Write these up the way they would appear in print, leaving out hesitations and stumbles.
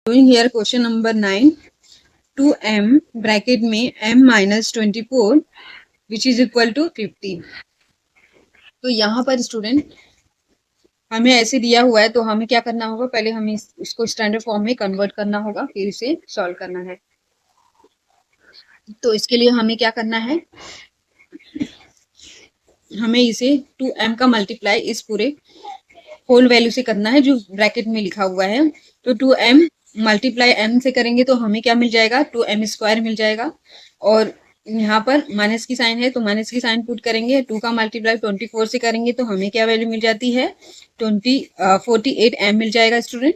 Doing here question number 9, 2m bracket में m minus 24 which is equal to 50। तो यहाँ पर स्टूडेंट हमें ऐसे दिया हुआ है, तो हमें क्या करना होगा, पहले हमें इसको स्टैंडर्ड फॉर्म में कन्वर्ट करना होगा, फिर इसे सॉल्व करना है। तो इसके लिए हमें क्या करना है, हमें इसे 2m का मल्टीप्लाई इस पूरे होल वैल्यू से करना है जो ब्रैकेट में लिखा हुआ है। तो 2m मल्टीप्लाई m से करेंगे तो हमें क्या मिल जाएगा, 2m स्क्वायर मिल जाएगा। और यहाँ पर माइनस की साइन है तो माइनस की साइन पुट करेंगे। 2 का मल्टीप्लाई 24 से करेंगे तो हमें क्या वैल्यू मिल जाती है, 48m मिल जाएगा स्टूडेंट।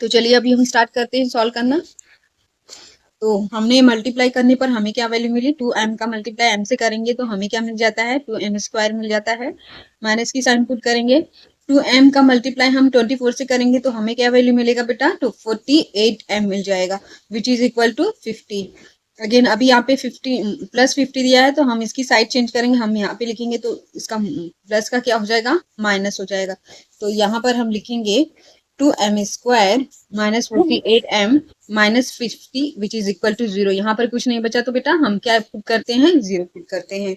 तो चलिए अभी हम स्टार्ट करते हैं सॉल्व करना। तो हमने मल्टीप्लाई करने पर हमें क्या वैल्यू मिली, 2m का मल्टीप्लाई m से करेंगे तो हमें क्या मिल जाता है, 2m स्क्वायर मिल जाता है। माइनस की साइन पुट करेंगे। 2m का मल्टीप्लाई हम 24 से करेंगे तो हमें क्या वैल्यू मिलेगा बेटा, तो 48m मिल जाएगा which is equal to 50। Again अभी यहाँ पे 50 प्लस 50 दिया है तो हम इसकी साइड चेंज करेंगे। हम यहाँ पे लिखेंगे तो इसका प्लस का क्या हो जाएगा, माइनस हो जाएगा। तो यहाँ पर हम लिखेंगे 2m square minus 48m minus 50 which is equal to 0। यहाँ पर कुछ नहीं बचा तो बेटा हम क्या पुट करते हैं, 0 पुट करते हैं।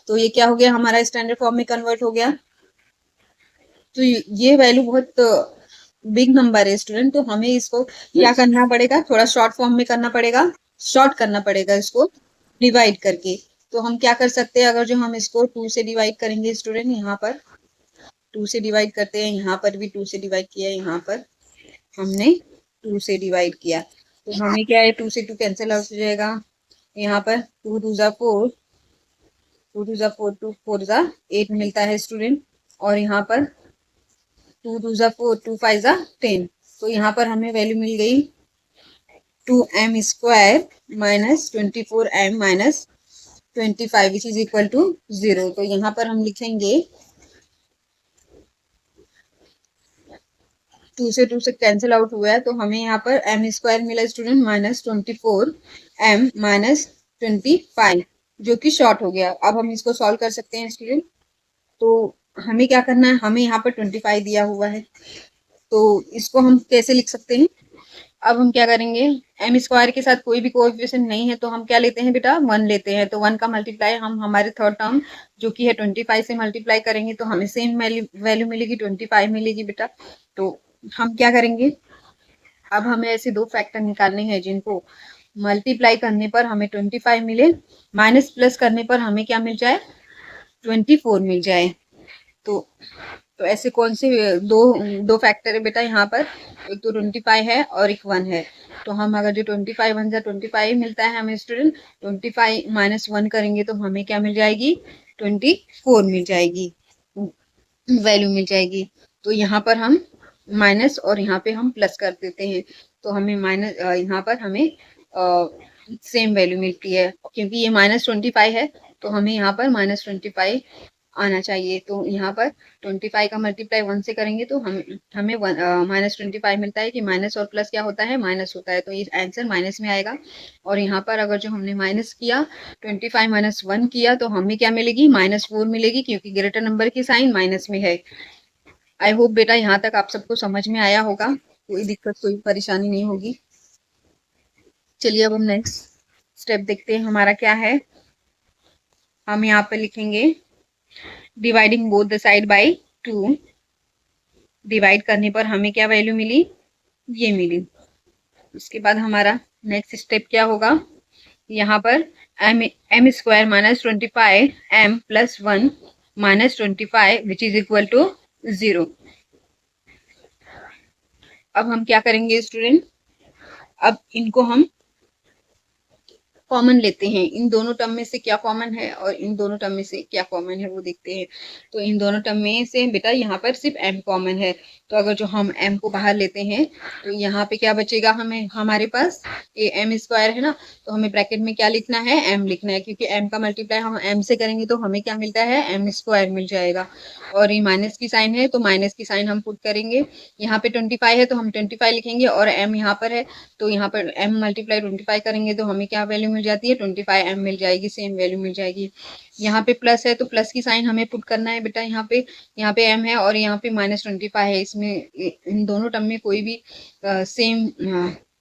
तो ये क्या हो गया, हमारा स्टैंडर्ड फॉर्म में कन्वर्ट हो गया। तो ये वैल्यू बहुत बिग नंबर है स्टूडेंट, तो हमें इसको क्या करना पड़ेगा, थोड़ा शॉर्ट फॉर्म में करना पड़ेगा, शॉर्ट करना पड़ेगा इसको डिवाइड करके। तो हम क्या कर सकते हैं, अगर जो हम इसको 2 से डिवाइड करेंगे स्टूडेंट, यहाँ पर 2 से डिवाइड करते हैं, यहाँ पर भी 2 से डिवाइड किया, यहाँ पर हमने 2 से डिवाइड किया तो हमें क्या है, 2 से 2 कैंसिल आउट हो जाएगा। यहाँ पर 2 2 जा 4, 2 2 जा 4, 2 4 जा 8 मिलता है स्टूडेंट। और यहाँ पर 2 2 जा 4, 2 5 जा 10। तो यहाँ पर हमें वैल्यू मिल गई 2m square minus 24m minus 25 which is equal to 0। तो यहाँ पर हम लिखेंगे 2 से 2 से कैंसिल आउट हुआ है तो हमें यहाँ पर m स्क्वायर मिला स्टूडेंट माइनस 24m माइनस 25 जो कि शॉर्ट हो गया। अब हम इसको सॉल्व कर सकते हैं स्टूडेंट। तो हमें क्या करना है, हमें यहाँ पर 25 दिया हुआ है तो इसको हम कैसे लिख सकते हैं। अब हम क्या करेंगे, m स्क्वायर के साथ कोई भी कोएफिशिएंट नहीं है तो हम क्या लेते हैं बेटा, 1 लेते हैं। तो 1 का मल्टीप्लाई हम हमारे थर्ड टर्म जो कि है 25 से मल्टीप्लाई करेंगे तो हमें सेम वैल्यू मिलेगी, 25 मिलेगी बेटा। तो हम क्या करेंगे, अब हमें ऐसे दो फैक्टर निकालने हैं जिनको मल्टीप्लाई करने पर हमें 25 मिले, माइनस प्लस करने पर हमें क्या मिल जाए, 24 मिल जाए। तो ऐसे कौन से दो फैक्टर है बेटा यहाँ पर, एक तो 25 है और एक 1 है। तो हम अगर जो 25 1 जा 25 मिलता है हमें स्टूडेंट, 25 माइनस 1 करेंगे तो हमें क्या मिल जाएगी, 24 मिल जाएगी, वैल्यू मिल जाएगी। तो यहाँ पर हम माइनस और यहाँ पे हम प्लस कर देते हैं तो हमें माइनस यहाँ पर हमें सेम वैल्यू मिलती है। क्योंकि ये माइनस 25 है तो हमें यहाँ पर माइनस 25 आना चाहिए। तो यहाँ पर 25 का मल्टीप्लाई 1 से करेंगे तो हमें माइनस 25 मिलता है कि माइनस और प्लस क्या होता है, माइनस होता है। तो ये आंसर माइनस में आएगा। और यहाँ पर अगर जो हमने माइनस किया 25 माइनस 1 किया तो हमें क्या मिलेगी, -4 मिलेगी क्योंकि ग्रेटर नंबर की साइन माइनस में है। आई होप बेटा यहाँ तक आप सबको समझ में आया होगा, कोई दिक्कत कोई परेशानी नहीं होगी। चलिए अब हम नेक्स्ट स्टेप देखते हैं हमारा क्या है। हम यहाँ पे लिखेंगे dividing both the side by 2। Divide करने पर हमें क्या वैल्यू मिली, ये मिली। उसके बाद हमारा नेक्स्ट स्टेप क्या होगा, यहाँ पर m square minus 25 m plus 1 minus 25 which is equal to 0। अब हम क्या करेंगे स्टूडेंट, अब इनको हम कॉमन लेते हैं। इन दोनों टर्म में से क्या कॉमन है और इन दोनों टर्म में से क्या कॉमन है वो देखते हैं। तो इन दोनों टर्म में से बेटा यहाँ पर सिर्फ m कॉमन है। तो अगर जो हम m को बाहर लेते हैं तो यहाँ पे क्या बचेगा, हमें हमारे पास ये m स्क्वायर है ना, तो हमें ब्रैकेट में क्या लिखना है, m लिखना है। क्योंकि m का मल्टीप्लाई हम m से करेंगे तो हमें क्या मिलता है, m स्क्वायर मिल जाएगा। और ये माइनस की साइन है तो माइनस की साइन हम पुट करेंगे। यहाँ पे 25 है तो हम 25 लिखेंगे और m यहाँ पर है तो यहाँ पर m मल्टीप्लाई 25 करेंगे तो हमें क्या वैल्यू मिल जाती है, 25m मिल जाएगी, सेम वैल्यू मिल जाएगी। यहाँ पे प्लस है तो प्लस की साइन हमें पुट करना है बेटा, यहाँ पे m है और यहाँ पे -25 है, इसमें इन दोनों टर्म में कोई भी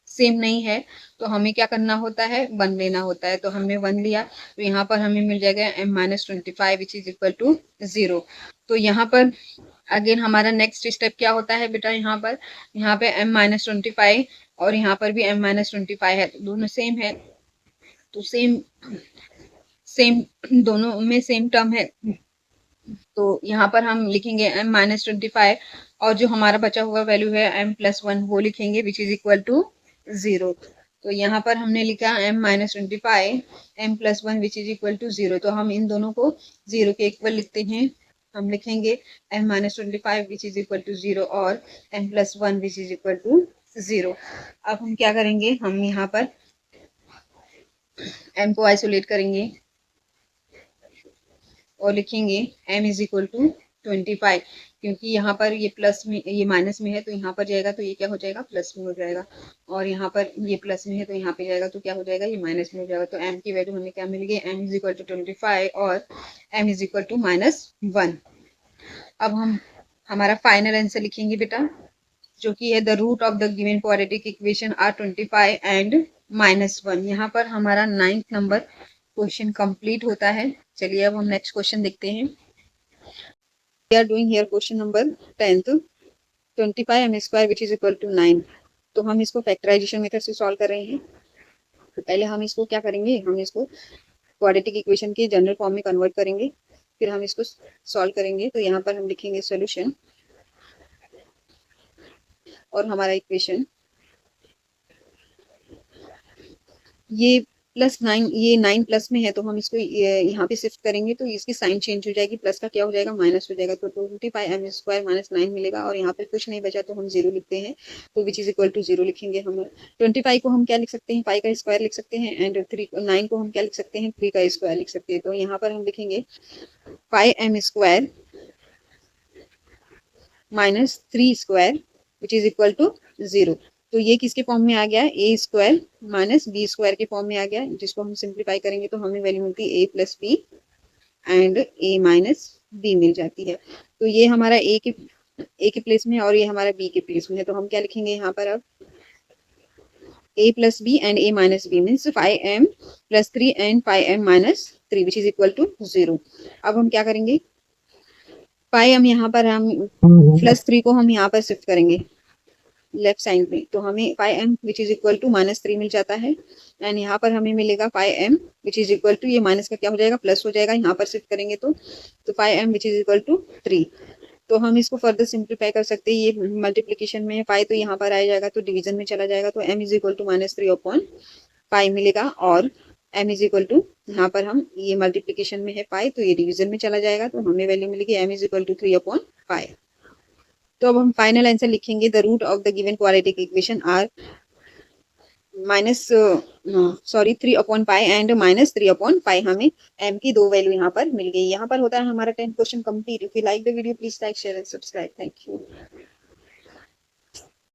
सेम नहीं है, तो हमें क्या करना होता है, 1 लेना होता है। तो हमने 1 लिया, तो यहाँ पर हमें मिल जाएगा m-25 which is equal to 0। तो यहाँ पर अगेन हमारा नेक्स्ट स्टेप क्या होता है बेटा, यहाँ पे m-25 और यहाँ पर भी m-25 है, तो दोनों सेम है, तो सेम दोनों में सेम टर्म है, तो यहाँ पर हम लिखेंगे m-25 और जो हमारा बचा हुआ वैल्यू है m+1 वो लिखेंगे विच इज इक्वल टू 0। तो यहाँ पर हमने लिखा m-25 m+1 which is equal to 0। तो हम इन दोनों को 0 के इक्वल लिखते हैं, हम लिखेंगे m-25 which is equal to 0 और m+1 which is equal to 0। अब हम क्या करेंगे, हम यहाँ पर m को आइसोलेट करेंगे और लिखेंगे m इज इक्वल टू 25, क्योंकि यहाँ पर ये प्लस में ये माइनस में है तो यहाँ पर जाएगा तो ये क्या हो जाएगा, प्लस में हो जाएगा, और यहाँ पर ये प्लस में है तो यहाँ पे जाएगा तो क्या हो जाएगा, ये माइनस में हो जाएगा। तो m की वैल्यू हमें क्या मिल गई, m इज इक्वल टू 25 और m इज इक्वल टू -1। अब हम हमारा फाइनल आंसर लिखेंगे बेटा, जो कि है the root of the given quadratic equation are 25 and -1। यहाँ पर हमारा 9th नंबर क्वेश्चन कंप्लीट होता है। चलिए अब हम नेक्स्ट क्वेश्चन देखते हैं। We are doing here question number 10th, 25m² which is equal to 9। तो हम इसको फैक्टराइजेशन मेथड से सॉल्व कर रहे हैं। तो पहले हम इसको क्या करेंगे, हम इसको क्वाड्रेटिक इक्वेशन के जनरल फॉर्म में कन्वर्ट करेंगे, फिर हम इसको सॉल्व करेंगे। तो यहाँ पर हम लिखेंगे सॉल्यूशन और हमारा इक्वेशन ये +9, ये 9 प्लस में है तो हम इसको यहाँ पे शिफ्ट करेंगे तो इसकी साइन चेंज हो जाएगी, प्लस का क्या हो जाएगा, माइनस हो जाएगा। तो 25m² -9 मिलेगा और यहाँ पे कुछ नहीं बचा तो हम 0 लिखते हैं, तो विच इज इक्वल टू 0 लिखेंगे। हम 25 को हम क्या लिख सकते हैं, पाई का स्क्वायर लिख सकते हैं, एंड 9 को हम क्या लिख सकते हैं, 3 का स्क्वायर लिख सकते हैं। तो यहाँ पर हम लिखेंगे 5m² -3² which is equal to 0। तो ये किसके फॉर्म में आ गया, a² -b² के फॉर्म में आ गया, जिसको हम सिंप्लीफाई करेंगे तो हमें वैल्यू मिलती है a + b and a - b मिल जाती है। तो ये हमारा a के प्लेस में और ये हमारा b के प्लेस में है। तो हम क्या लिखेंगे यहाँ पर, अब a + b and a - b means 5m + 3 and 5m - 3 which is equal to 0। अब हम क्या करेंगे, 5m यहाँ पर हम +3 को हम यहाँ पर शिफ्ट करेंगे लेफ्ट साइड में, तो हमें 5m which is equal to -3 मिल जाता है, एंड यहाँ पर हमें मिलेगा 5m which is equal to, ये माइनस का क्या हो जाएगा, प्लस हो जाएगा, यहाँ पर शिफ्ट करेंगे तो 5m which is equal to 3। तो हम इसको फर्दर सिंप्लीफाई कर सकते हैं, ये मल्टीप्लीकेशन में है 5 तो यहाँ पर आ जाएगा तो डिवीजन में चला जाएगा, तो m इज इक्वल टू -3/5 मिलेगा, और m इज इक्वल टू, यहाँ पर हम ये मल्टीप्लीकेशन में है 5 तो ये डिवीजन में चला जाएगा, तो हमें वैल्यू मिलेगी m इज इक्वल टू 3/5। तो अब हम फाइनल आंसर लिखेंगे, the root of the given quadratic equation are 3/5 and -3/5। हमें m की 2 वैल्यू यहाँ पर मिल गई। यहाँ पर होता है हमारा 10th question complete. If you like the video please like, share and subscribe. Thank you.